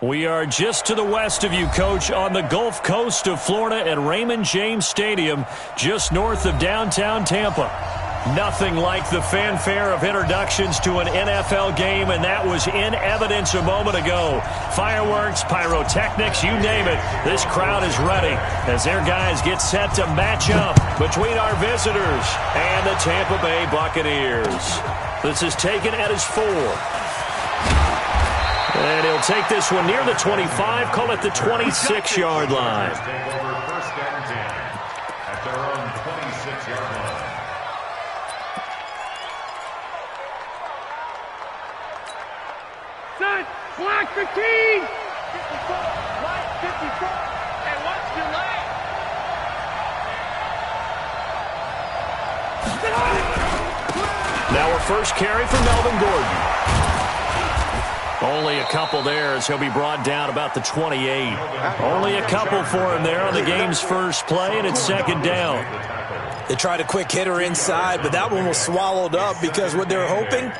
We are just to the west of you, Coach, on the Gulf Coast of Florida at Raymond James Stadium, just north of downtown Tampa. Nothing like the fanfare of introductions to an NFL game, and that was in evidence a moment ago. Fireworks, pyrotechnics, you name it. This crowd is ready as their guys get set to match up between our visitors and the Tampa Bay Buccaneers. This is taken at his 4. And he'll take this one near the 25, call it the 26-yard line. First and 10 at their own 26-yard line. Set, flag 15. 54, flag 54, and watch your leg. Now a first carry for Melvin Gordon. Only a couple there as he'll be brought down about the 28. Only a couple for him there on the game's first play, and it's second down. They tried a quick hitter inside, but that one was swallowed up because what they're hoping,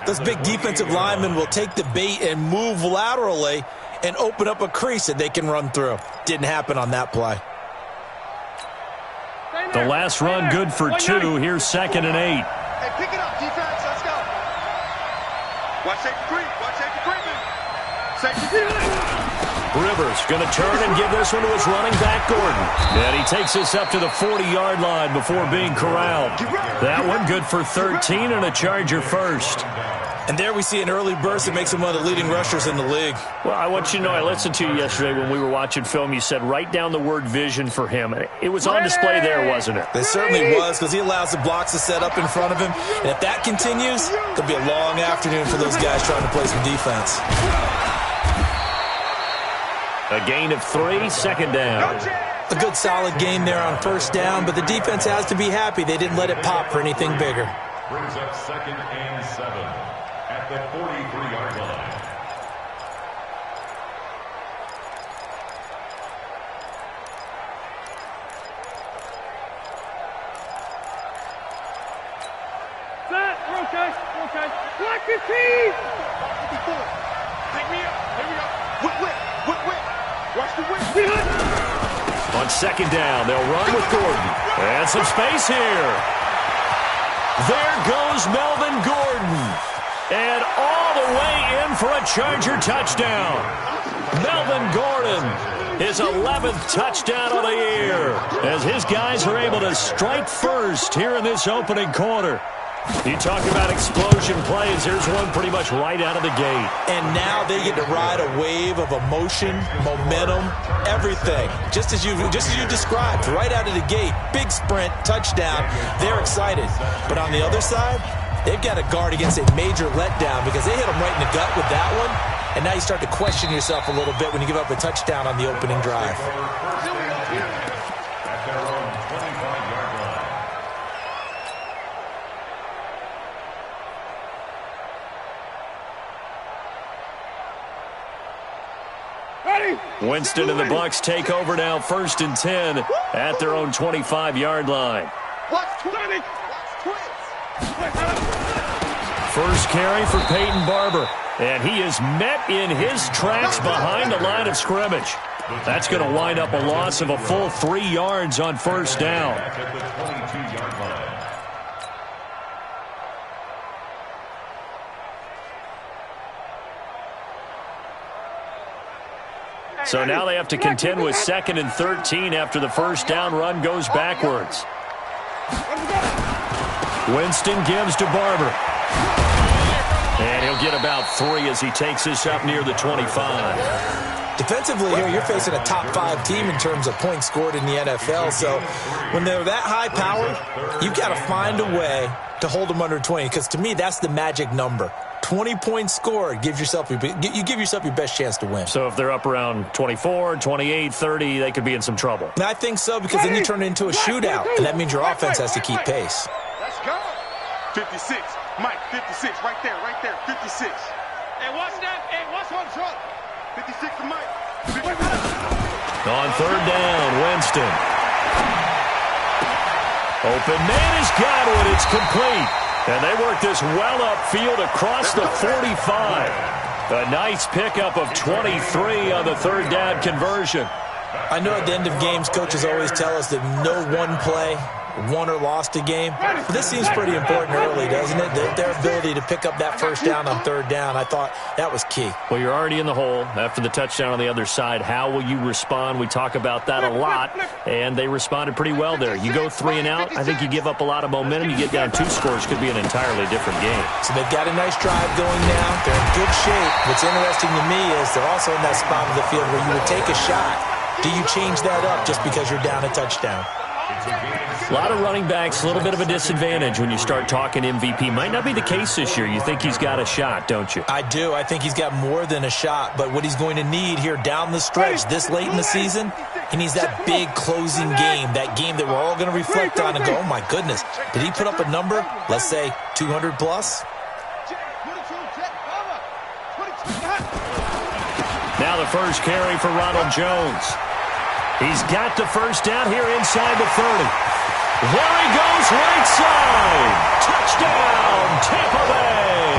those big defensive linemen will take the bait and move laterally and open up a crease that they can run through. Didn't happen on that play. The last run good for 2. Here's second and 8. Hey, pick it up, defense. Let's go. Watch safety creep. Watch safety creeping. Safety creep. Rivers going to turn and give this one to his running back, Gordon. And he takes this up to the 40-yard line before being corralled. That one good for 13 and a Charger first. And there we see an early burst that makes him one of the leading rushers in the league. Well, I want you to know, I listened to you yesterday when we were watching film. You said write down the word vision for him. It was on display there, wasn't it? It certainly was, because he allows the blocks to set up in front of him. And if that continues, it'll be a long afternoon for those guys trying to play some defense. A gain of 3, second down. A good solid gain there on first down, but the defense has to be happy they didn't let it pop for anything bigger. Brings up second and 7 at the 43-yard line. Set. We're okay. We're okay. Flag 15. 54. Take me up. Here we go. Whip. Watch the whip. On second down, they'll run with Gordon. And some space here. There goes Melvin Gordon. And all the way in for a Charger touchdown. Melvin Gordon, his 11th touchdown of the year, as his guys are able to strike first here in this opening quarter. You talk about explosion plays. Here's one pretty much right out of the gate. And now they get to ride a wave of emotion, momentum, everything. Just as you described, right out of the gate. Big sprint, touchdown. They're excited. But on the other side, they've got to guard against a major letdown because they hit them right in the gut with that one. And now you start to question yourself a little bit when you give up a touchdown on the opening drive. At their own 25-yard line. Winston and the Bucs take over now, first and 10 at their own 25-yard line. First carry for Peyton Barber, and he is met in his tracks behind the line of scrimmage. That's going to wind up a loss of a full 3 yards on first down. At the 22-yard line. So now they have to contend with second and 13 after the first down run goes backwards. Winston gives to Barber. And he'll get about 3 as he takes this up near the 25. Defensively here, you're facing a top 5 team in terms of points scored in the NFL. So when they're that high powered, you've got to find a way to hold them under 20. Because to me, that's the magic number. 20 points scored, you give yourself your best chance to win. So if they're up around 24, 28, 30, they could be in some trouble. And I think so, because then you turn it into a shootout, and that means your offense has to keep pace. Let's go. 56. Mike, 56. Right there. 56. And watch that. And watch on truck. 56 to Mike. 56. On third down, Winston. Open man has got it. It's complete. And they work this well upfield across the 45. A nice pickup of 23 on the third down conversion. I know at the end of games, coaches always tell us that no one play won or lost a game. But this seems pretty important early, doesn't it? Their ability to pick up that first down on third down, I thought that was key. Well, you're already in the hole after the touchdown on the other side. How will you respond? We talk about that a lot, and they responded pretty well there. You go 3 and out, I think you give up a lot of momentum. You get down 2 scores, could be an entirely different game. So they've got a nice drive going now. They're in good shape. What's interesting to me is they're also in that spot of the field where you would take a shot. Do you change that up just because you're down a touchdown? A lot of running backs, a little bit of a disadvantage when you start talking MVP. Might not be the case this year. You think he's got a shot, don't you? I do. I think he's got more than a shot. But what he's going to need here down the stretch this late in the season, he needs that big closing game, that game that we're all going to reflect on and go, oh, my goodness, did he put up a number, let's say 200 plus? Now the first carry for Ronald Jones. He's got the first down here inside the 30. There he goes, right side. Touchdown, Tampa Bay.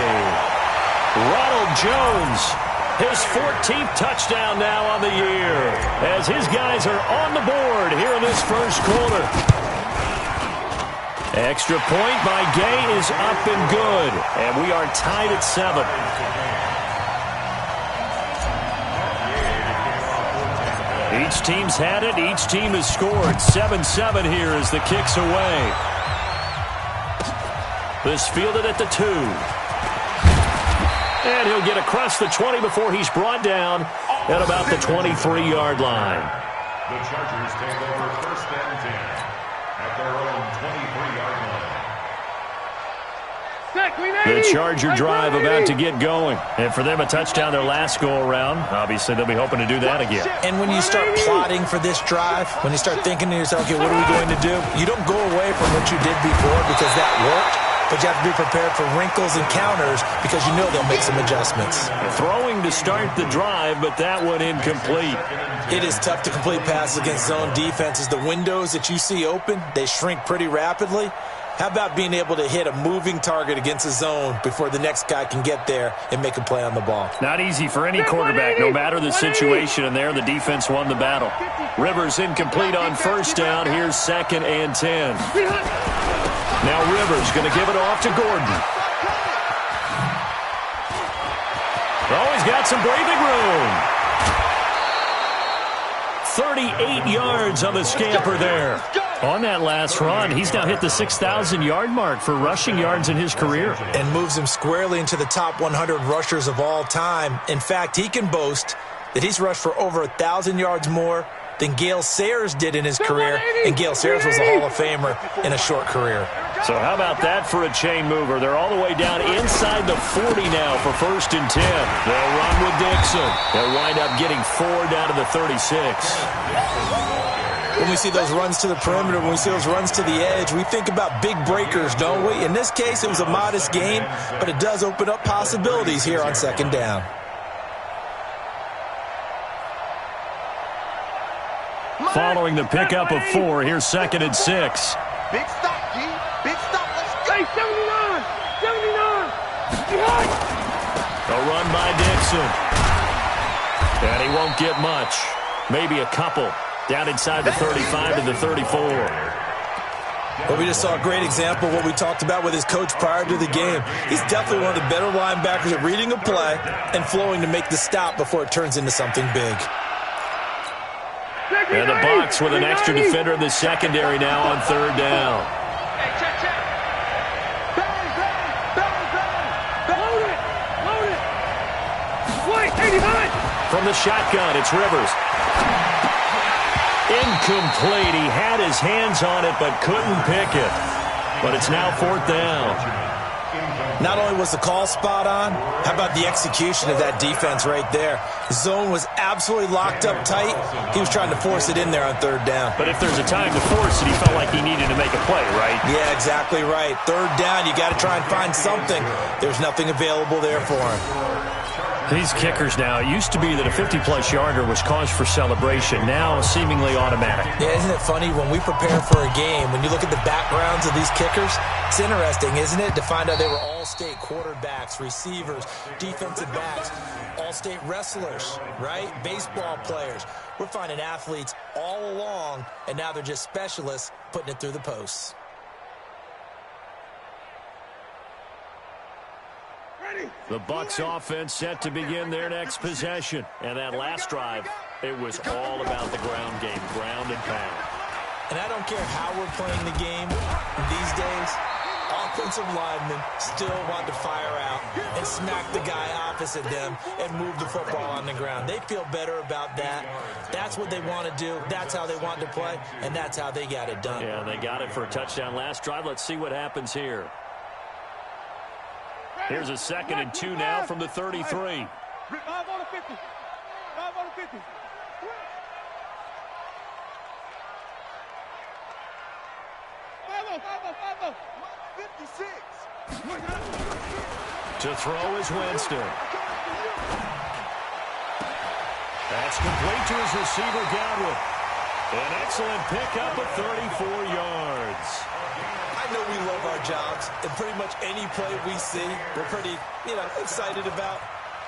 Ronald Jones, his 14th touchdown now on the year, as his guys are on the board here in this first quarter. Extra point by Gay is up and good, and we are tied at 7. Each team's had it. Each team has scored. 7-7 here as the kick's away. This fielded at the 2. And he'll get across the 20 before he's brought down at about the 23-yard line. The Chargers take over first and 10 at their own 23-yard line. The Charger drive about to get going. And for them, a touchdown their last go-around. Obviously, they'll be hoping to do that again. And when you start plotting for this drive, when you start thinking to yourself, okay, what are we going to do? You don't go away from what you did before because that worked. But you have to be prepared for wrinkles and counters because you know they'll make some adjustments. Throwing to start the drive, but that one incomplete. It is tough to complete passes against zone defenses. The windows that you see open, they shrink pretty rapidly. How about being able to hit a moving target against a zone before the next guy can get there and make a play on the ball? Not easy for any quarterback, no matter the situation. And there, the defense won the battle. Rivers incomplete on first down. Here's 2nd and 10. Now Rivers going to give it off to Gordon. Oh, he's got some breathing room. 38 yards on the scamper there. On that last run, he's now hit the 6,000-yard mark for rushing yards in his career. And moves him squarely into the top 100 rushers of all time. In fact, he can boast that he's rushed for over 1,000 yards more than Gale Sayers did in his career. And Gale Sayers was a Hall of Famer in a short career. So how about that for a chain mover? They're all the way down inside the 40 now for 1st and 10. They'll run with Dixon. They'll wind up getting 4 down to the 36. When we see those runs to the perimeter, when we see those runs to the edge, we think about big breakers, don't we? In this case, it was a modest gain, but it does open up possibilities here on 2nd down. Following the pickup of 4, here's 2nd and 6. Big stop, G. Big stop. Let's go. Hey, 79. 79. A run by Dixon. And he won't get much. Maybe a couple. Down inside the 35 to the 34. Well, we just saw a great example of what we talked about with his coach prior to the game. He's definitely one of the better linebackers at reading a play and flowing to make the stop before it turns into something big. And the Bucs with an extra defender in the secondary now on 3rd down. Hey, check. Bang. Load it. White, 89. From the shotgun, it's Rivers. Incomplete. He had his hands on it but couldn't pick it. But it's now 4th down. Not only was the call spot on, how about the execution of that defense right there? The zone was absolutely locked up tight. He was trying to force it in there on 3rd down. But if there's a time to force it, he felt like he needed to make a play, right? Yeah, exactly right. 3rd down, you got to try and find something. There's nothing available there for him. These kickers now, it used to be that a 50-plus yarder was cause for celebration. Now, seemingly automatic. Yeah, isn't it funny? When we prepare for a game, when you look at the backgrounds of these kickers, it's interesting, isn't it, to find out they were all-state quarterbacks, receivers, defensive backs, all-state wrestlers, right? Baseball players. We're finding athletes all along, and now they're just specialists putting it through the posts. The Bucs offense set to begin their next possession. And that last drive, it was all about the ground game, ground and pound. And I don't care how we're playing the game these days, offensive linemen still want to fire out and smack the guy opposite them and move the football on the ground. They feel better about that. That's what they want to do. That's how they want to play, and that's how they got it done. Yeah, they got it for a touchdown last drive. Let's see what happens here. Here's a 2nd and 2 now from the 33. 5 on the 50. 5 on the 50. 56. To throw is Winston. That's complete to his receiver, Godwin. An excellent pickup of 34 yards. I know we love our jobs, and pretty much any play we see, we're pretty, excited about.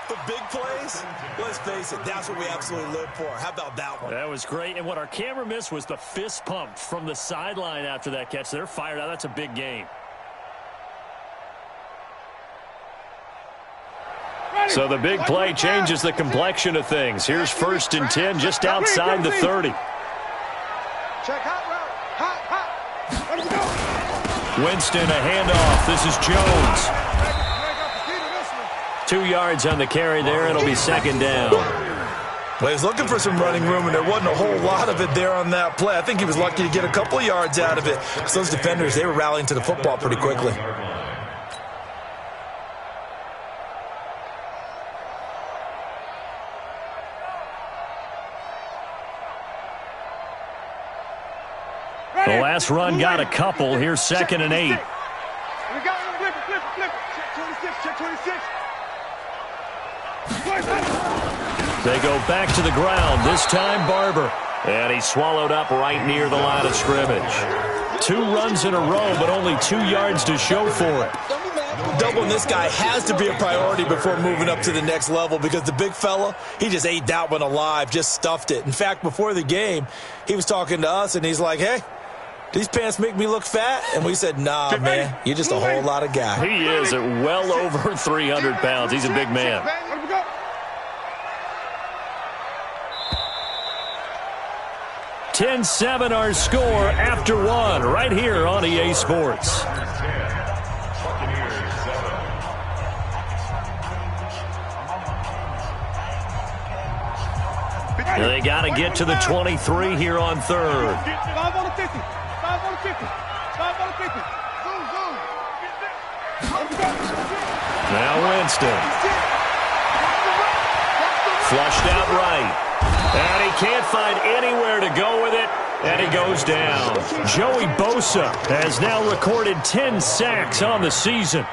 But big plays, let's face it, that's what we absolutely live for. How about that one? That was great, and what our camera missed was the fist pump from the sideline after that catch. They're fired out. That's a big game. So the big play changes the complexion of things. Here's 1st and 10 just outside the 30. Check hot route. Hot. Let's go. Winston, a handoff. This is Jones. 2 yards on the carry there. It'll be 2nd down. Well, he was looking for some running room, and there wasn't a whole lot of it there on that play. I think he was lucky to get a couple yards out of it, because those defenders, they were rallying to the football pretty quickly. The last run got a couple. Here's 2nd and 8. We got him. Flip it. Check 26. They go back to the ground. This time Barber. And he swallowed up right near the line of scrimmage. 2 runs in a row, but only 2 yards to show for it. Doubling this guy has to be a priority before moving up to the next level, because the big fella, he just ate that one alive, just stuffed it. In fact, before the game, he was talking to us, and he's like, hey, these pants make me look fat? And we said, nah, man, you're just a whole lot of guy. He is at well over 300 pounds. He's a big man. 10-7 our score after 1 right here on EA Sports. They got to get to the 23 here on 3rd. 5 on the 50. 5 on the 50. 5 on the 50. Zoom. Now Winston. Flushed out right. And he can't find anywhere to go with it. And he goes down. Joey Bosa has now recorded 10 sacks on the season.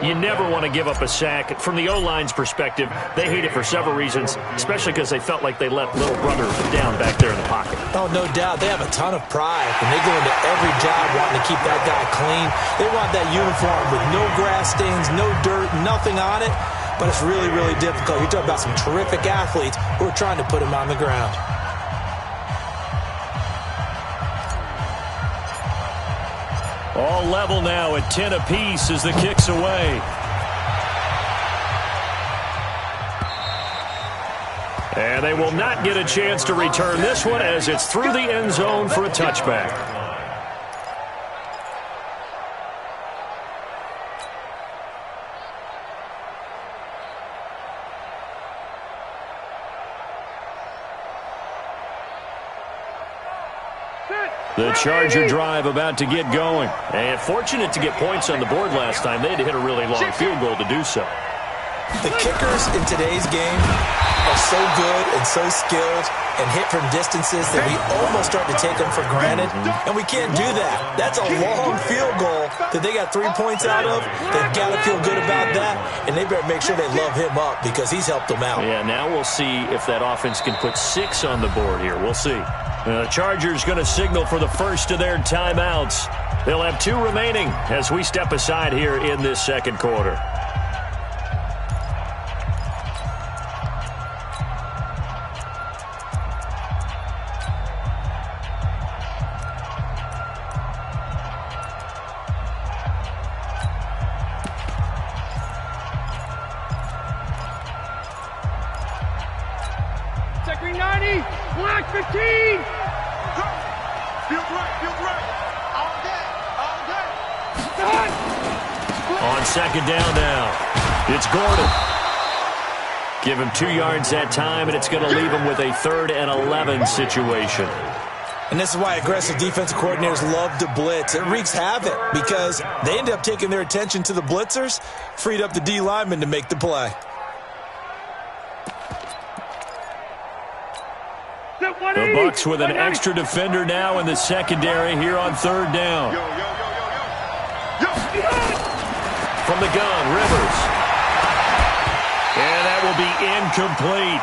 You never want to give up a sack. From the O-line's perspective, they hate it for several reasons, especially because they felt like they let little brother down back there in the pocket. Oh, no doubt. They have a ton of pride. When they go into every job wanting to keep that guy clean, they want that uniform with no grass stains, no dirt, nothing on it. But it's really, really difficult. You're talking about some terrific athletes who are trying to put him on the ground. All level now at 10 apiece as the kick's away. And they will not get a chance to return this one as it's through the end zone for a touchback. The Charger drive about to get going. And fortunate to get points on the board last time. They had to hit a really long field goal to do so. The kickers in today's game are so good and so skilled and hit from distances that we almost start to take them for granted, and we can't do that. That's a long field goal that they got 3 points out of. They've got to feel good about that, and they better make sure they love him up because he's helped them out. Yeah, now we'll see if that offense can put 6 on the board here. We'll see. The Chargers going to signal for the first of their timeouts. They'll have 2 remaining as we step aside here in this second quarter. Second 90, black 15. Feels right. All day. On second down now, it's Gordon. Give him 2 yards that time, and it's going to leave him with a 3rd and 11 situation. And this is why aggressive defensive coordinators love to blitz. It wreaks havoc because they end up taking their attention to the blitzers, freed up the D lineman to make the play. The Bucs with an extra defender now in the secondary here on 3rd down. From the gun, Rivers. And that will be incomplete.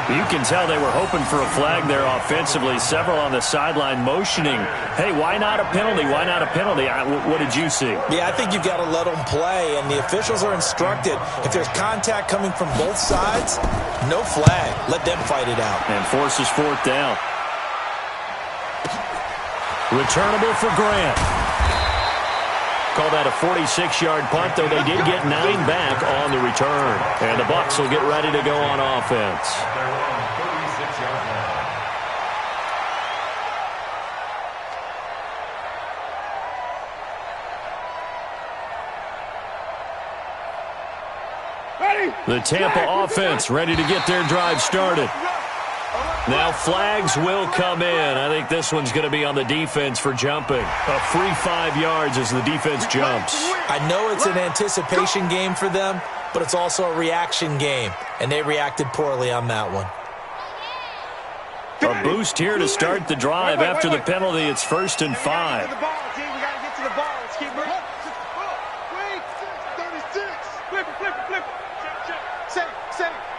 You can tell they were hoping for a flag there offensively. Several on the sideline motioning, hey, why not a penalty? Why not a penalty? What did you see? Yeah, I think you've got to let them play, and the officials are instructed. If there's contact coming from both sides, no flag. Let them fight it out. And forces 4th down. Returnable for Grant. Call that a 46-yard punt, though they did get 9 back on the return. And the Bucs will get ready to go on offense. The Tampa offense ready to get their drive started. Now flags will come in. I think this one's going to be on the defense for jumping. A free 5 yards as the defense jumps. I know it's an anticipation game for them, but it's also a reaction game, and they reacted poorly on that one. A boost here to start the drive. After the penalty, it's 1st and 5. We got to get to the ball. Let's keep moving. Wait, 36. Flip it.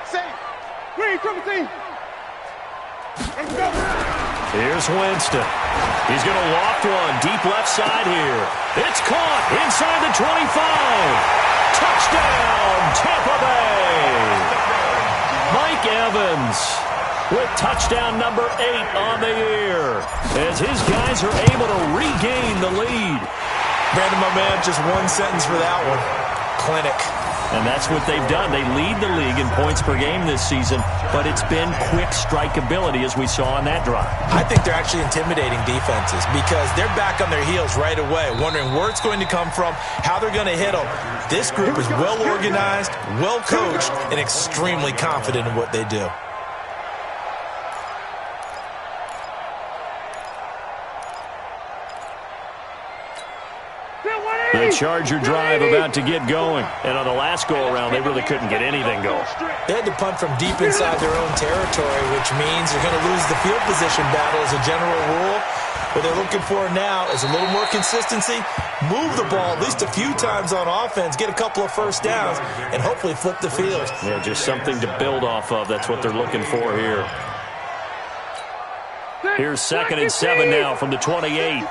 Safe. Green, triple team. Here's Winston. He's going to loft one deep left side here. It's caught inside the 25. Touchdown, Tampa Bay. Mike Evans with touchdown number 8 on the year as his guys are able to regain the lead. Brandon, my man, just one sentence for that one. Clinic. And that's what they've done. They lead the league in points per game this season, but it's been quick strike ability as we saw on that drive. I think they're actually intimidating defenses because they're back on their heels right away, wondering where it's going to come from, how they're going to hit them. This group is well organized, well coached, and extremely confident in what they do. The Charger drive about to get going. And on the last go-around, they really couldn't get anything going. They had to punt from deep inside their own territory, which means they're going to lose the field position battle as a general rule. What they're looking for now is a little more consistency, move the ball at least a few times on offense, get a couple of first downs, and hopefully flip the field. Yeah, just something to build off of. That's what they're looking for here. Here's 2nd and 7 now from the 28.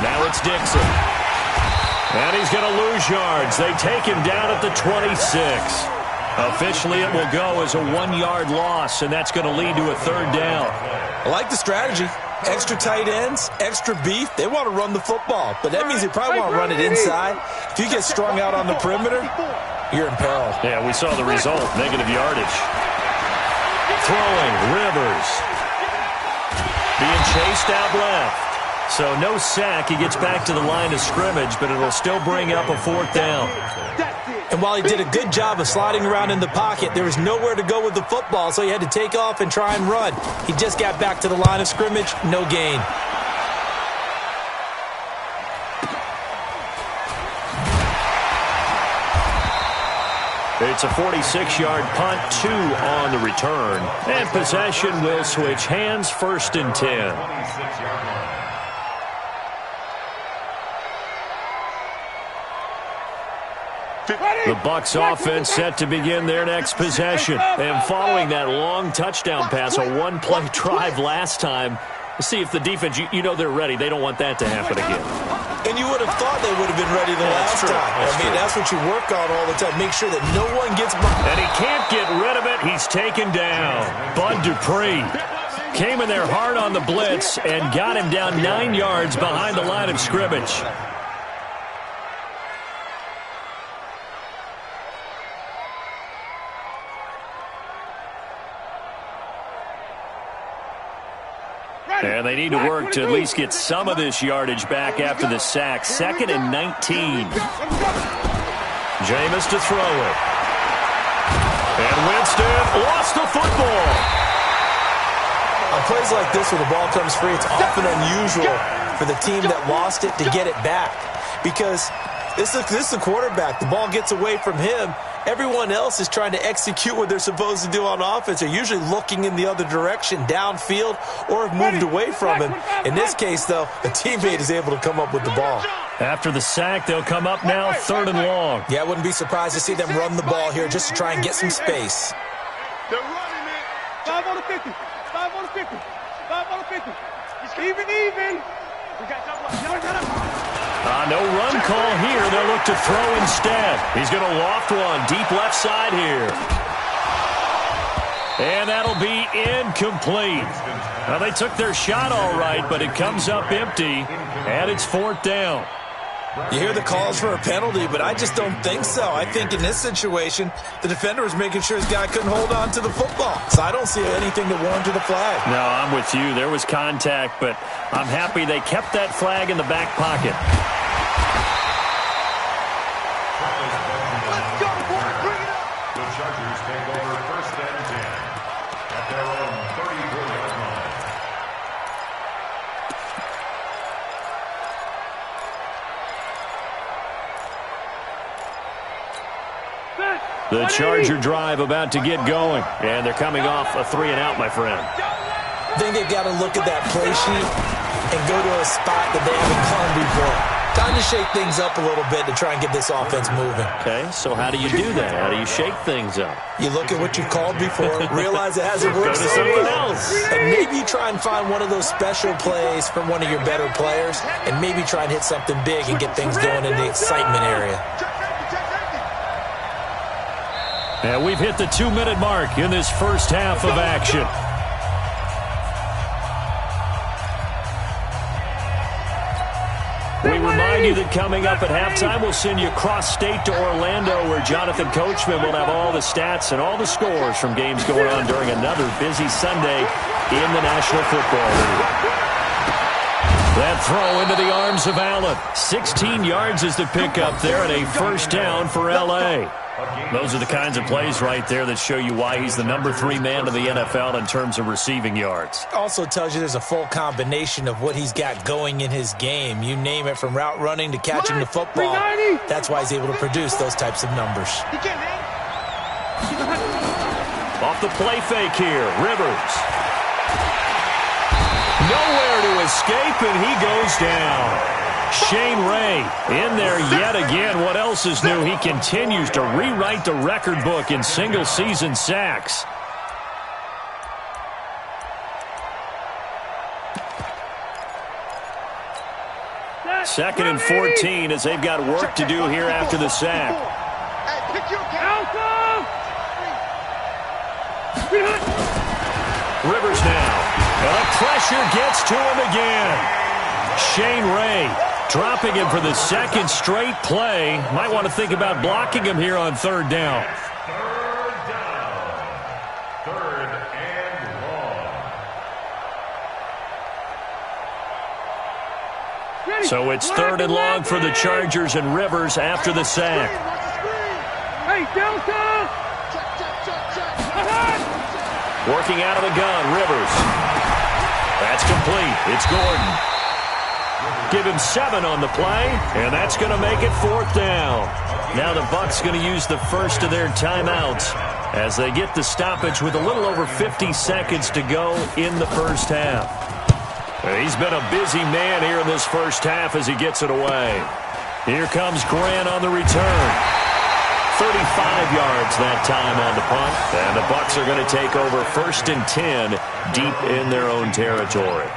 Now it's Dixon. And he's going to lose yards. They take him down at the 26. Officially, it will go as a 1-yard loss, and that's going to lead to a 3rd down. I like the strategy. Extra tight ends, extra beef. They want to run the football, but that means they probably want to run it inside. If you get strung out on the perimeter, you're in peril. Yeah, we saw the result, negative yardage. Throwing, Rivers. Being chased out left. So no sack. He gets back to the line of scrimmage, but it'll still bring up a 4th down. And while he did a good job of sliding around in the pocket, there was nowhere to go with the football, so he had to take off and try and run. He just got back to the line of scrimmage, no gain. It's a 46-yard punt, 2 on the return. And possession will switch hands, 1st and 10. The Bucs offense set to begin their next possession. And following that long touchdown pass, a one-play drive last time, see if the defense, you know they're ready. They don't want that to happen again. And you would have thought they would have been ready the last time. That's what you work on all the time. Make sure that no one gets behind. And he can't get rid of it. He's taken down. Bud Dupree came in there hard on the blitz and got him down 9 yards behind the line of scrimmage. And they need to work to at least get some of this yardage back after the sack. 2nd and 19. Jameis to throw it. And Winston lost the football. On plays like this where the ball comes free, it's often unusual for the team that lost it to get it back. Because this is the quarterback. The ball gets away from him. Everyone else is trying to execute what they're supposed to do on offense. They're usually looking in the other direction, downfield, or have moved away from him. In this case, though, a teammate is able to come up with the ball. After the sack, they'll come up now 3rd and long. Yeah, I wouldn't be surprised to see them run the ball here just to try and get some space. They're running it. 5 on the 50. 5 on the 50. 5 on the 50. Even. We got double. No run call here. They'll look to throw instead. He's going to loft one deep left side here. And that'll be incomplete. Now, they took their shot all right, but it comes up empty, and it's 4th down. You hear the calls for a penalty, but I just don't think so. I think in this situation, the defender was making sure his guy couldn't hold on to the football. So I don't see anything that warranted a flag. No, I'm with you. There was contact, but I'm happy they kept that flag in the back pocket. Let's go, boy. Bring it up. The Chargers take over 1st and 10 at their own 34-yard line. The Charger drive about to get going, and they're coming off a 3-and-out, my friend. I think they've got to look at that play sheet and go to a spot that they haven't gone before. Time to shake things up a little bit to try and get this offense moving. Okay, so how do you do that? How do you shake things up? You look at what you've called before, realize it hasn't worked Go to something else. and maybe you try and find one of those special plays from one of your better players, and maybe try and hit something big and get things going in the excitement area. And we've hit the 2-minute mark in this first half of action. We remind you that coming up at halftime, we'll send you cross-state to Orlando, where Jonathan Coachman will have all the stats and all the scores from games going on during another busy Sunday in the National Football League. That throw into the arms of Allen. 16 yards is the pickup there, and a 1st down for L.A. Those are the kinds of plays right there that show you why he's the number 3 man in the NFL in terms of receiving yards. Also tells you there's a full combination of what he's got going in his game. You name it, from route running to catching the football. That's why he's able to produce those types of numbers. Off the play fake here, Rivers. Nowhere to escape, and he goes down. Shane Ray in there yet again. What else is new? He continues to rewrite the record book in single-season sacks. Second and 14 as they've got work to do here after the sack. Rivers now. And the pressure gets to him again. Shane Ray dropping him for the 2nd straight play. Might want to think about blocking him here on 3rd down. 3rd and long. So it's 3rd and long for the Chargers and Rivers after the sack. Hey, Delta! Working out of the gun, Rivers. That's complete. It's Gordon. Give him 7 on the play, and that's going to make it 4th down. Now the Bucs going to use the first of their timeouts as they get the stoppage with a little over 50 seconds to go in the first half. He's been a busy man here in this first half as he gets it away. Here comes Grant on the return. 35 yards that time on the punt, and the Bucs are going to take over 1st and 10 deep in their own territory.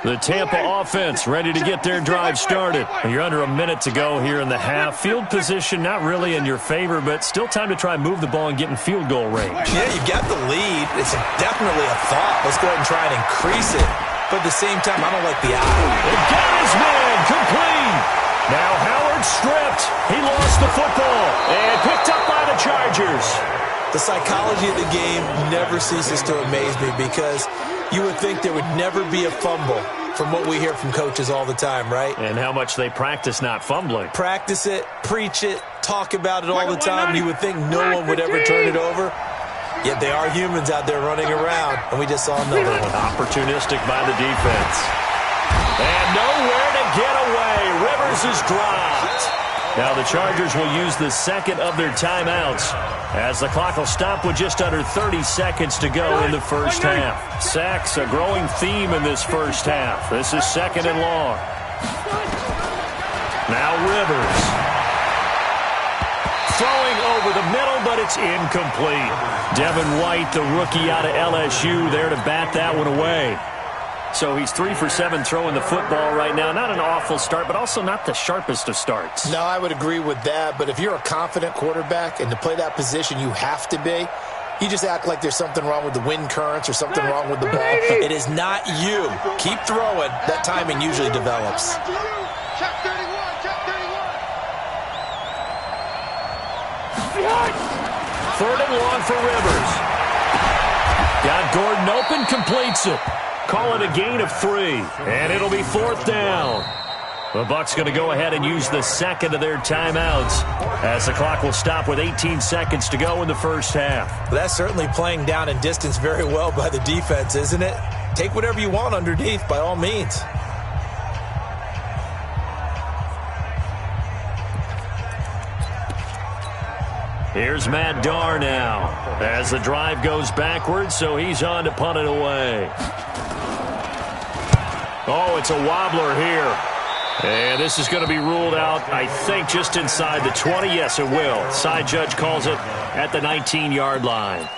The Tampa offense ready to get their drive started. You're under a minute to go here in the half. Field position not really in your favor, but still time to try and move the ball and get in field goal range. Yeah, you got the lead. It's definitely a thought. Let's go ahead and try and increase it. But at the same time, I don't like the eye. It got his man complete. Now Howard stripped. He lost the football and picked up by the Chargers. The psychology of the game never ceases to amaze me because you would think there would never be a fumble from what we hear from coaches all the time, right? And how much they practice not fumbling. Practice it, preach it, talk about it all the time. You would think no one would ever turn it over. Yet they are humans out there running around, and we just saw another one. Opportunistic by the defense. And nowhere to get away. Rivers is dropped. Now the Chargers will use the second of their timeouts as the clock will stop with just under 30 seconds to go in the first half. Sacks, a growing theme in this first half. This is 2nd and long. Now Rivers. Throwing over the middle, but it's incomplete. Devin White, the rookie out of LSU, there to bat that one away. So he's 3 for 7 throwing the football right now. Not an awful start, but also not the sharpest of starts. No, I would agree with that. But if you're a confident quarterback and to play that position you have to be, you just act like there's something wrong with the wind currents or something wrong with the ball. It is not you. Keep throwing. That timing usually develops. Check 31, check 31. 3rd and long for Rivers. Got Gordon open, completes it. Call it a gain of 3, and it'll be 4th down. The Bucs going to go ahead and use the second of their timeouts as the clock will stop with 18 seconds to go in the first half. That's certainly playing down and distance very well by the defense, isn't it? Take whatever you want underneath by all means. Here's Matt Darr now as the drive goes backwards, so he's on to punt it away. Oh, it's a wobbler here. And this is going to be ruled out, I think, just inside the 20. Yes, it will. Side judge calls it at the 19-yard line.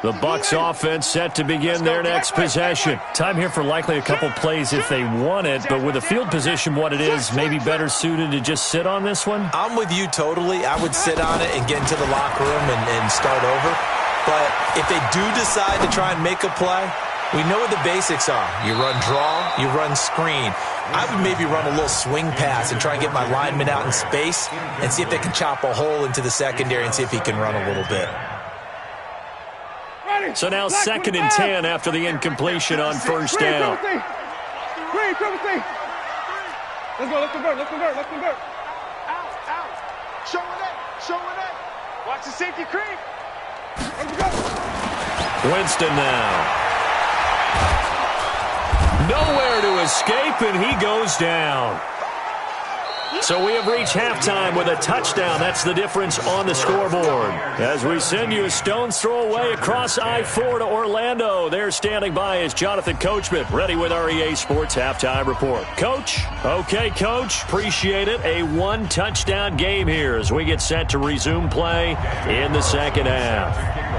The Bucs offense set to begin their next possession. Time here for likely a couple plays if they want it, but with the field position what it is, maybe better suited to just sit on this one? I'm with you totally. I would sit on it and get into the locker room and start over. But if they do decide to try and make a play, we know what the basics are. You run draw, you run screen. I would maybe run a little swing pass and try and get my lineman out in space and see if they can chop a hole into the secondary and see if he can run a little bit. So now 2nd and 10 after the incompletion on first down. Let's go, let's convert. Out. Showing it. Watch the safety creep. Let's go. Winston now. Nowhere to escape, and he goes down. So we have reached halftime with a touchdown. That's the difference on the scoreboard. As we send you a stone's throw away across I-4 to Orlando. There standing by is Jonathan Coachman, ready with our EA Sports Halftime Report. Coach? Okay, Coach. Appreciate it. A one-touchdown game here as we get set to resume play in the second half.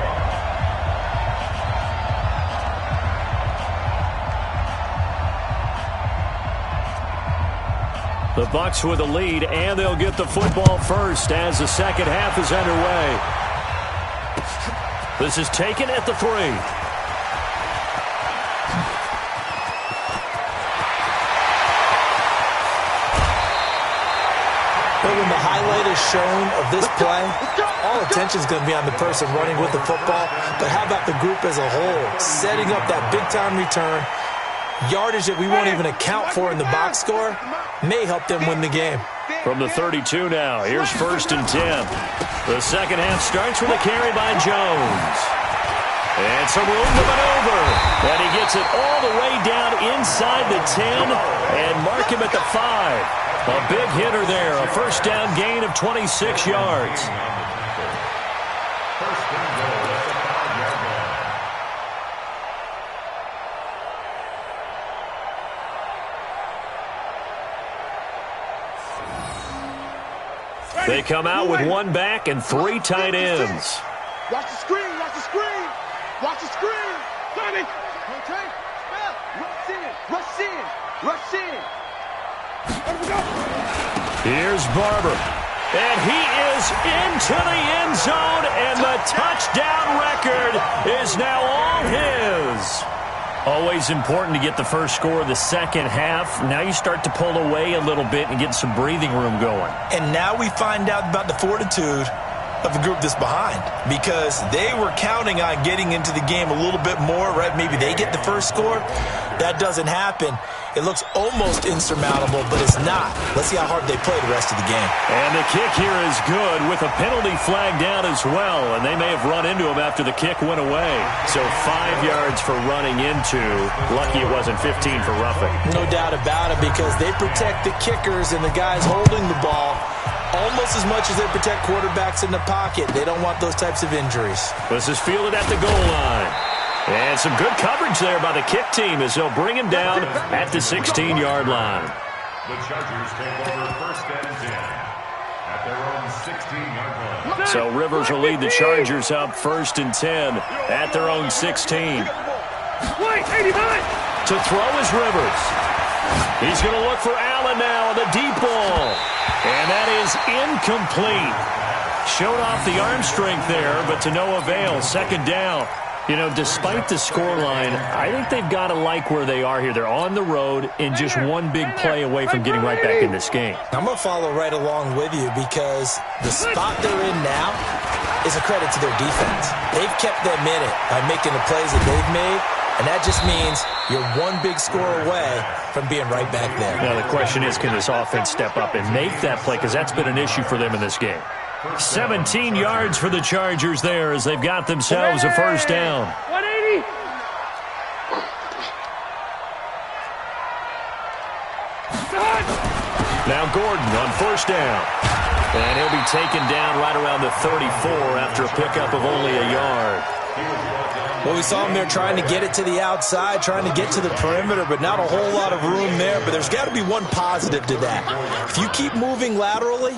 The Bucs with a lead, and they'll get the football first as the second half is underway. This is taken at the 3. But when the highlight is shown of this play, all attention is going to be on the person running with the football. But how about the group as a whole, setting up that big-time return, yardage that we won't even account for in the box score, may help them win the game. From the 32 now, here's 1st and 10. The second half starts with a carry by Jones. And some room to maneuver. And he gets it all the way down inside the 10 and mark him at the 5. A big hitter there, a first down gain of 26 yards. First and goal at the 5-yard line. They come out with one back and 3 tight ends. Watch the screen, watch the screen. Watch the screen. Got it. Okay. Rush in, rush in, rush in. Here's Barber. And he is into the end zone, and the touchdown record is now all his. Always important to get the first score of the second half. Now you start to pull away a little bit and get some breathing room going. And now we find out about the fortitude of a group that's behind, because they were counting on getting into the game a little bit more, right? Maybe they get the first score. That doesn't happen. It looks almost insurmountable, but it's not. Let's see how hard they play the rest of the game. And the kick here is good with a penalty flag down as well, and they may have run into him after the kick went away. So 5 yards for running into. Lucky it wasn't 15 for roughing. No doubt about it, because they protect the kickers and the guys holding the ball almost as much as they protect quarterbacks in the pocket. They don't want those types of injuries. This is fielded at the goal line. And some good coverage there by the kick team as they'll bring him down at the 16-yard line. The Chargers take over 1st and 10 at their own 16-yard line. So Rivers will lead the Chargers up 1st and 10 at their own 16. To throw is Rivers. He's going to look for Allen now on the deep ball. And that is incomplete. Showed off the arm strength there, but to no avail. 2nd down. You know, despite the scoreline, I think they've got to like where they are here. They're on the road and just one big play away from getting right back in this game. I'm going to follow right along with you, because the spot they're in now is a credit to their defense. They've kept them in it by making the plays that they've made, and that just means you're one big score away from being right back there. Now the question is, can this offense step up and make that play? Because that's been an issue for them in this game. 17 yards for the Chargers there as they've got themselves a first down. 180. Now Gordon on first down. And he'll be taken down right around the 34 after a pickup of only a yard. Well, we saw him there trying to get it to the outside, trying to get to the perimeter, but not a whole lot of room there. But there's got to be one positive to that. If you keep moving laterally,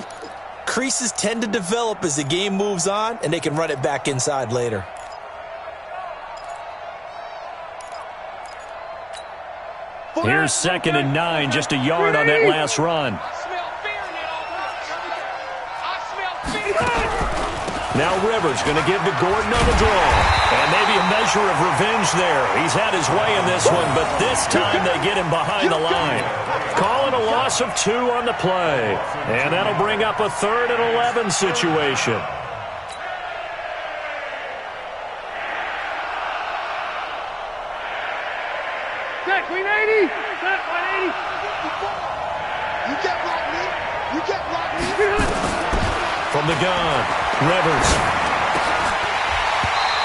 creases tend to develop as the game moves on, and they can run it back inside later. Here's 2nd and 9, just a yard on that last run. Now Rivers going to give to Gordon on the draw. And maybe a measure of revenge there. He's had his way in this one, but this time they get him behind the line. Calling a loss of 2 on the play. And that'll bring up a 3rd and 11 situation. Set, Queen 80. Set, 180. You can't block me. You can't block me. From the gun, Rivers.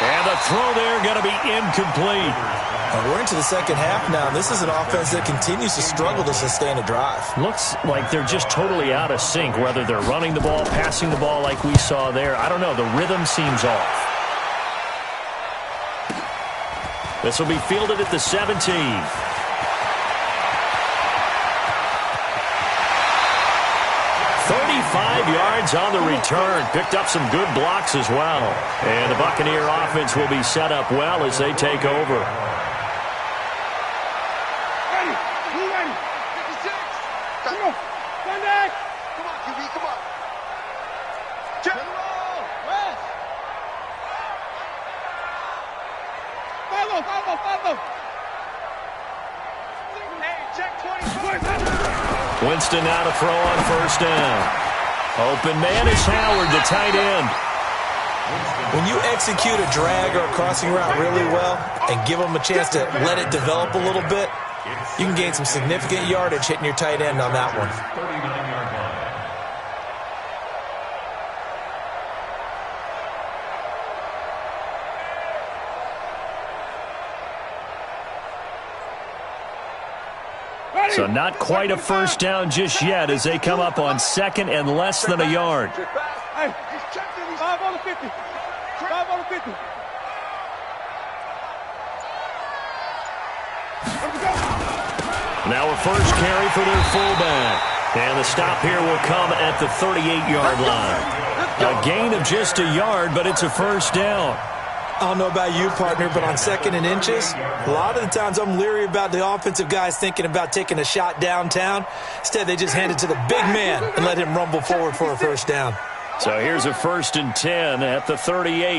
And the throw there going to be incomplete. And we're into the second half now. This is an offense that continues to struggle to sustain a drive. Looks like they're just totally out of sync, whether they're running the ball, passing the ball like we saw there. I don't know. The rhythm seems off. This will be fielded at the 17. 35 yards on the return. Picked up some good blocks as well. And the Buccaneer offense will be set up well as they take over. Ready. Who ready? 56. Come on. Run back. Come on, QB. Come on. Check. West. Follow. Hey, check 20. Winston now to throw on first down. Open man is Howard, the tight end. When you execute a drag or a crossing route really well and give them a chance to let it develop a little bit, you can gain some significant yardage hitting your tight end on that one. 39-yard line. So not quite a first down just yet as they come up on second and less than a yard. Hey, 5 on the 50. 5 on the 50. Now a first carry for their fullback. And the stop here will come at the 38-yard line. A gain of just a yard, but it's a first down. I don't know about you, partner, but on second and inches, a lot of the times I'm leery about the offensive guys thinking about taking a shot downtown. Instead, they just hand it to the big man and let him rumble forward for a first down. So here's a 1st and 10 at the 38.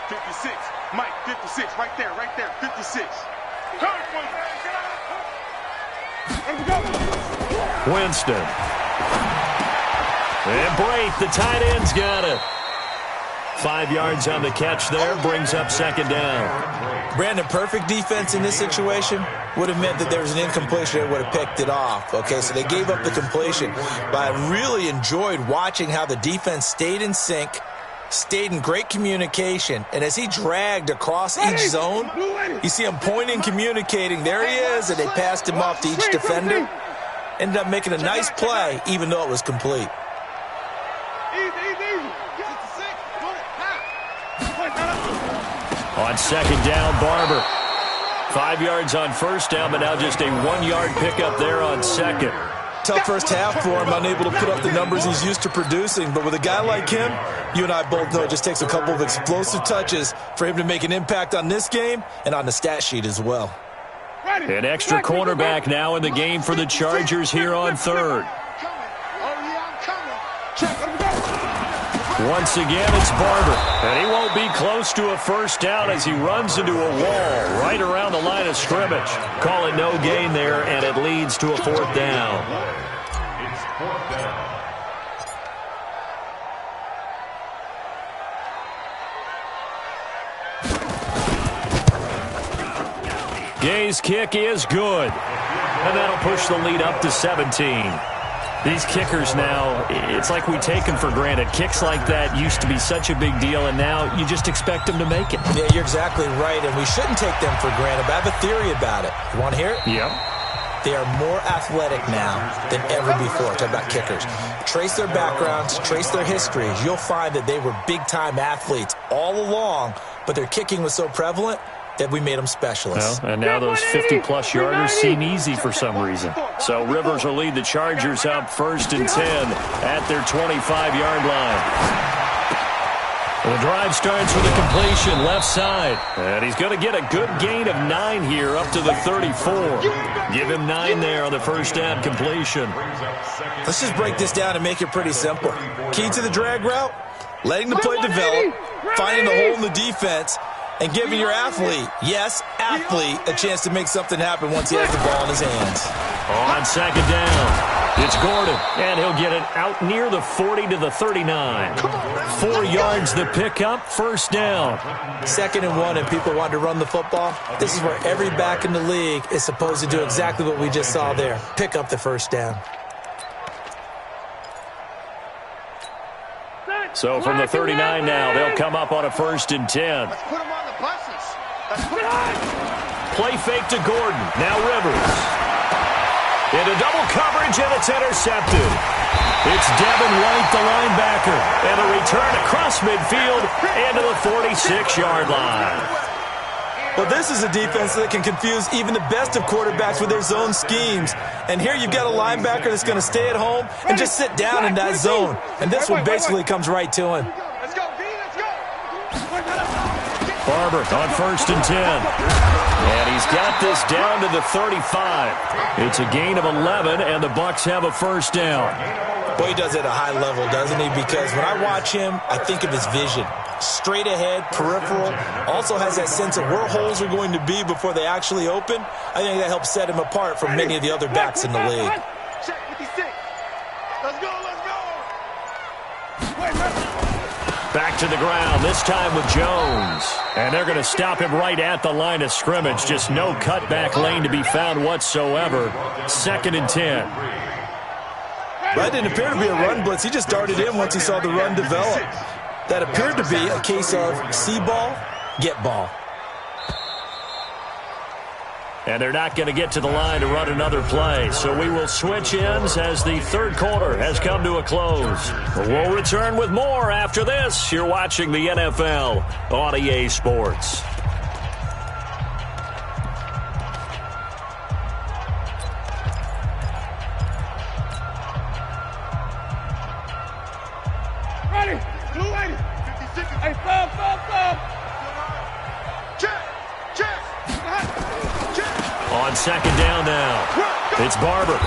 56. Mike, 56. Right there, 56. Winston. And Braith, the tight end's got it. 5 yards on the catch there, brings up second down. Brandon, perfect defense in this situation would have meant that there was an incompletion that would have picked it off. Okay, so they gave up the completion. But I really enjoyed watching how the defense stayed in sync, stayed in great communication, and as he dragged across each zone, you see him pointing, communicating. There he is, and they passed him off to each defender. Ended up making a nice play, even though it was complete. On second down, Barber. 5 yards on first down, but now just a 1-yard pickup there on second. Tough first half for him, unable to put up the numbers he's used to producing. But with a guy like him, you and I both know it just takes a couple of explosive touches for him to make an impact on this game and on the stat sheet as well. An extra cornerback now in the game for the Chargers here on third. Once again, it's Barber. And he won't be close to a first down as he runs into a wall right around the line of scrimmage. Call it no gain there, and it leads to a 4th down. It's 4th down. Gay's kick is good. And that'll push the lead up to 17. These kickers now, it's like we take them for granted. Kicks like that used to be such a big deal, and now you just expect them to make it. Yeah, you're exactly right, and we shouldn't take them for granted, but I have a theory about it. You want to hear it? Yep. They are more athletic now than ever before. Talk about kickers. Trace their backgrounds, trace their histories. You'll find that they were big-time athletes all along, but their kicking was so prevalent that we made them specialists. Well, and now those 50-plus yarders seem easy for some reason. So Rivers will lead the Chargers up 1st and 10 at their 25-yard line. The drive starts with a completion left side. And he's going to get a good gain of 9 here up to the 34. Give him 9 there on the first down completion. Let's just break this down and make it pretty simple. Key to the drag route, letting the play develop, finding the hole in the defense, and giving your athlete, yes, athlete, a chance to make something happen once he has the ball in his hands. On second down, it's Gordon, and he'll get it out near the 40 to the 39. 4 yards the pickup, first down. 2nd and 1, and people want to run the football. This is where every back in the league is supposed to do exactly what we just saw there. Pick up the first down. So from the 39 now, they'll come up on a 1st and 10. Let's put them on the buses. Play fake to Gordon. Now Rivers. Into double coverage, and it's intercepted. It's Devin White, the linebacker. And a return across midfield and to the 46-yard line. Well, this is a defense that can confuse even the best of quarterbacks with their zone schemes. And here you've got a linebacker that's going to stay at home and just sit down in that zone. And this one basically comes right to him. Let's go, D, let's go. Barber on 1st and 10. And he's got this down to the 35. It's a gain of 11, and the Bucs have a first down. Boy, he does it at a high level, doesn't he? Because when I watch him, I think of his vision. Straight ahead, peripheral, also has that sense of where holes are going to be before they actually open. I think that helps set him apart from many of the other backs in the league. Check 56. Let's go, let's go. Back to the ground, this time with Jones. And they're going to stop him right at the line of scrimmage. Just no cutback lane to be found whatsoever. 2nd and 10. That didn't appear to be a run blitz. He just darted in once he saw the run develop. That appeared to be a case of see ball, get ball. And they're not going to get to the line to run another play. So we will switch ends as the 3rd quarter has come to a close. We'll return with more after this. You're watching the NFL on EA Sports. Ready. Blue lady. 56. Hey, fall. Check. On 2nd down now, it's Barber.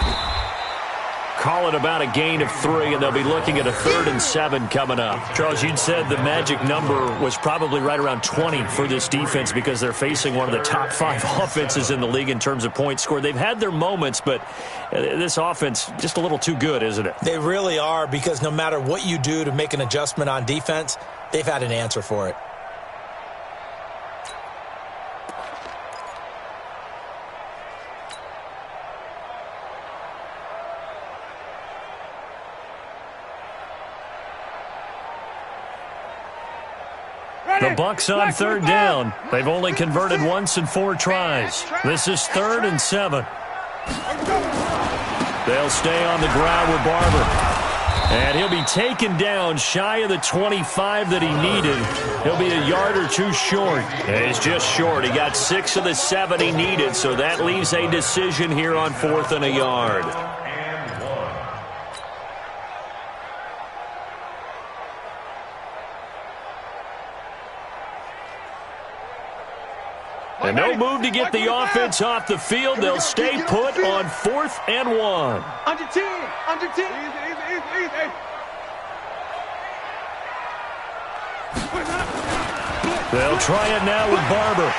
Call it about a gain of 3, and they'll be looking at a 3rd and 7 coming up. Charles, you'd said the magic number was probably right around 20 for this defense because they're facing one of the top 5 offenses in the league in terms of points scored. They've had their moments, but this offense just a little too good, isn't it? They really are, because no matter what you do to make an adjustment on defense, they've had an answer for it. The Bucs on 3rd down. They've only converted once in 4 tries. This is 3rd and 7. They'll stay on the ground with Barber. And he'll be taken down shy of the 25 that he needed. He'll be a yard or 2 short. He's just short. He got 6 of the 7 he needed, so that leaves a decision here on 4th and a yard. And no move to get the offense off the field. They'll stay put on 4th and 1. Under 10. Easy. They'll try it now with Barber.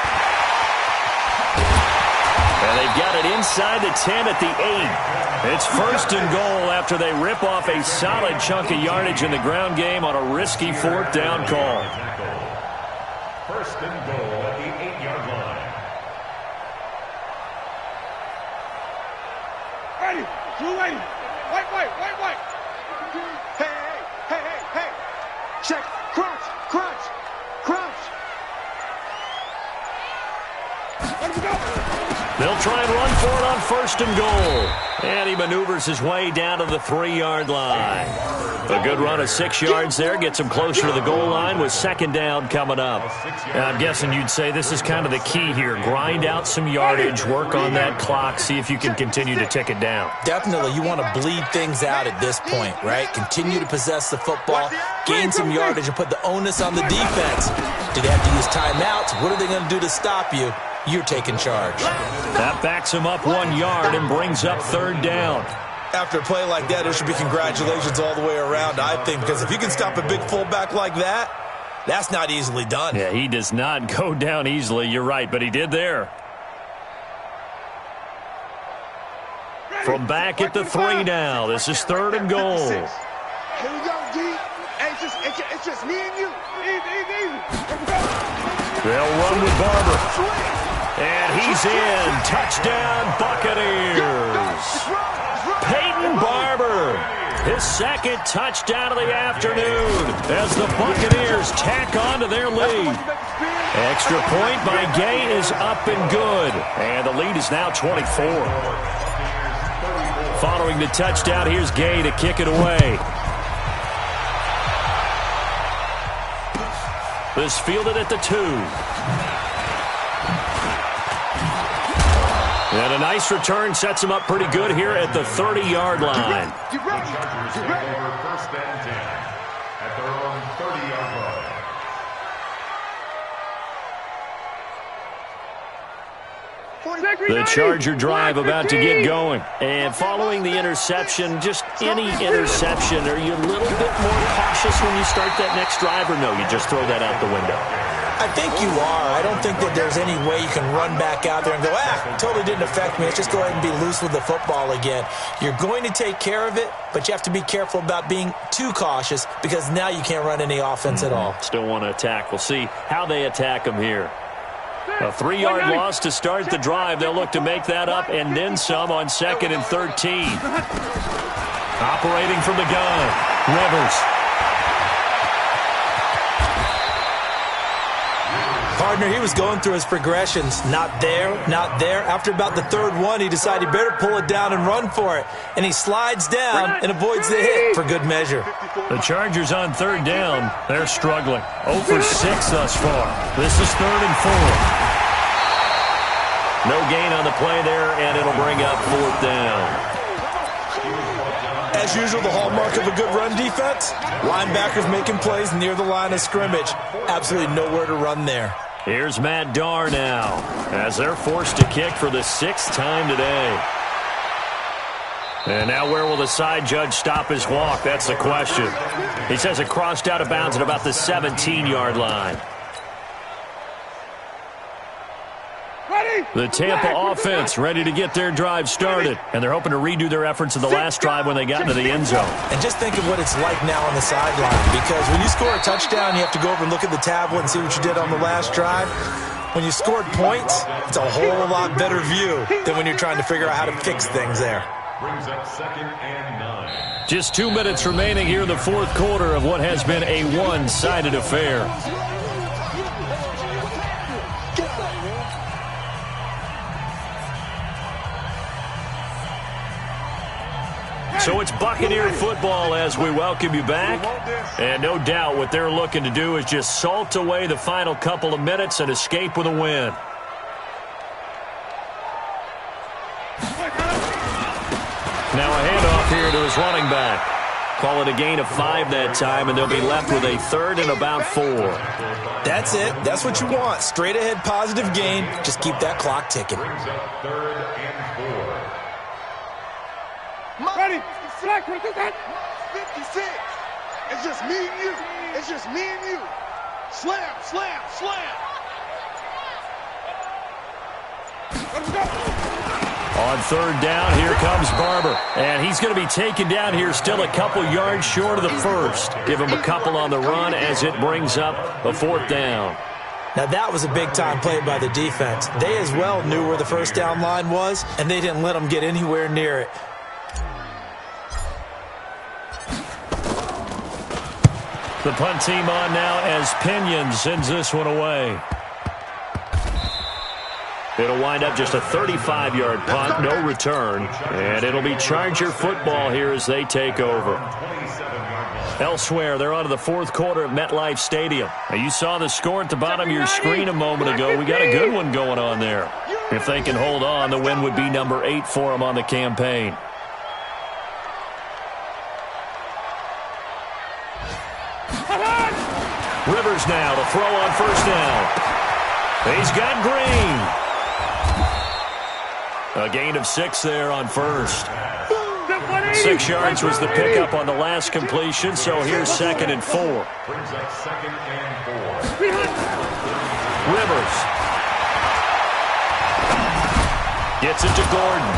And they've got it inside the 10 at the 8. It's 1st and goal after they rip off a solid chunk of yardage in the ground game on a risky 4th down call. 1st and goal at the 8-yard line. Ready. Blue lady. White. Hey. Check. Crunch. Let him go. They'll try and run for it on 1st and goal. And he maneuvers his way down to the 3-yard line. A good run of 6 yards there gets him closer to the goal line with 2nd down coming up. I'm guessing you'd say this is kind of the key here. Grind out some yardage, work on that clock, see if you can continue to tick it down. Definitely, you want to bleed things out at this point, right? Continue to possess the football, gain some yardage, and put the onus on the defense. Do they have to use timeouts? What are they going to do to stop you? You're taking charge. That backs him up 1 yard and brings up 3rd down. After a play like that, there should be congratulations all the way around, I think, because if you can stop a big fullback like that, that's not easily done. Yeah, he does not go down easily. You're right, but he did there. From back at the 3 now, this is 3rd and goal. Here we go, D. Hey, it's just me and you. Easy. They'll run with Barber. And he's in. Touchdown, Buccaneers. Peyton Barber, his 2nd touchdown of the afternoon as the Buccaneers tack on to their lead. Extra point by Gay is up and good. And the lead is now 24. Following the touchdown, here's Gay to kick it away. This fielded at the 2. And a nice return sets him up pretty good here at the 30-yard line. The Chargers take over 1st and 10 at their own 30-yard line. The Charger drive about to get going. And following the interception, just any interception, are you a little bit more cautious when you start that next drive, or no, you just throw that out the window? I think you are. I don't think that there's any way you can run back out there and go, totally didn't affect me. Let's just go ahead and be loose with the football again. You're going to take care of it, but you have to be careful about being too cautious because now you can't run any offense at all. Still want to attack. We'll see how they attack them here. A 3-yard loss to start the drive. They'll look to make that up and then some on 2nd and 13. Operating from the gun, Rivers. Partner, he was going through his progressions. Not there, not there. After about the 3rd one, he decided he better pull it down and run for it. And he slides down and avoids the hit for good measure. The Chargers on 3rd down. They're struggling. 0 for 6 thus far. This is 3rd and 4. No gain on the play there, and it'll bring up 4th down. As usual, the hallmark of a good run defense, linebackers making plays near the line of scrimmage. Absolutely nowhere to run there. Here's Matt Darr now, as they're forced to kick for the 6th time today. And now where will the side judge stop his walk? That's the question. He says it crossed out of bounds at about the 17-yard line. The Tampa offense ready to get their drive started, and they're hoping to redo their efforts in the last drive when they got into the end zone. And just think of what it's like now on the sideline, because when you score a touchdown, you have to go over and look at the tablet and see what you did on the last drive. When you scored points, it's a whole lot better view than when you're trying to figure out how to fix things there. Brings up 2nd and 9. Just 2 minutes remaining here in the 4th quarter of what has been a one-sided affair. So it's Buccaneer football as we welcome you back. And no doubt what they're looking to do is just salt away the final couple of minutes and escape with a win. Now a handoff here to his running back. Call it a gain of 5 that time, and they'll be left with a 3rd and about 4. That's it. That's what you want. Straight ahead positive gain. Just keep that clock ticking. Brings up 3rd and 4. Ready? Flag, 56. It's just me and you. It's just me and you. Slam, slam, slam. Let's go. On 3rd down, here comes Barber. And he's going to be taken down here still a couple yards short of the 1st. Give him a couple on the run as it brings up a 4th down. Now that was a big-time play by the defense. They as well knew where the 1st down line was, and they didn't let them get anywhere near it. The punt team on now as Pinion sends this one away. It'll wind up just a 35-yard punt, no return. And it'll be Charger football here as they take over. Elsewhere, they're on to the 4th quarter at MetLife Stadium. Now, you saw the score at the bottom of your screen a moment ago. We got a good one going on there. If they can hold on, the win would be number 8 for them on the campaign. Rivers now to throw on 1st down. He's got Green. A gain of 6 there on 1st. 6 yards was the pickup on the last completion, so here's 2nd and 4. Brings up 2nd and 4. Rivers. Gets it to Gordon.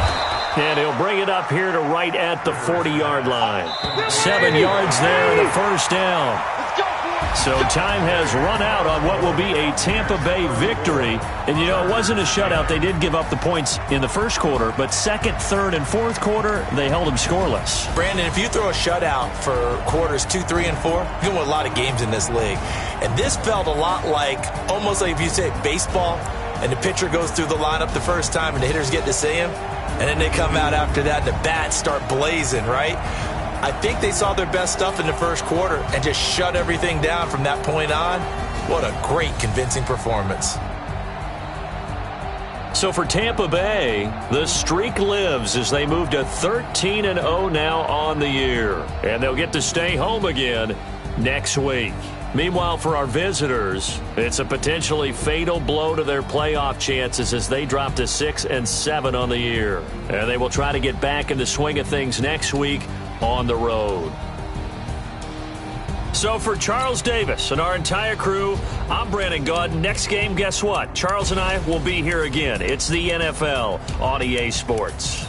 And he'll bring it up here to right at the 40-yard line. 7 yards there in the 1st down. So time has run out on what will be a Tampa Bay victory. And, you know, it wasn't a shutout. They did give up the points in the 1st quarter, but 2nd, 3rd, and 4th quarter, they held them scoreless. Brandon, if you throw a shutout for quarters 2, 3, and 4, you can win a lot of games in this league. And this felt a lot like, almost like if you say baseball, and the pitcher goes through the lineup the first time and the hitters get to see him, and then they come out after that and the bats start blazing, right? I think they saw their best stuff in the 1st quarter and just shut everything down from that point on. What a great, convincing performance. So for Tampa Bay, the streak lives as they move to 13-0 now on the year. And they'll get to stay home again next week. Meanwhile, for our visitors, it's a potentially fatal blow to their playoff chances as they drop to 6-7 on the year. And they will try to get back in the swing of things next week on the road. So for Charles Davis and our entire crew, I'm Brandon Gaudin. Next game, guess what? Charles and I will be here again. It's the NFL on EA Sports.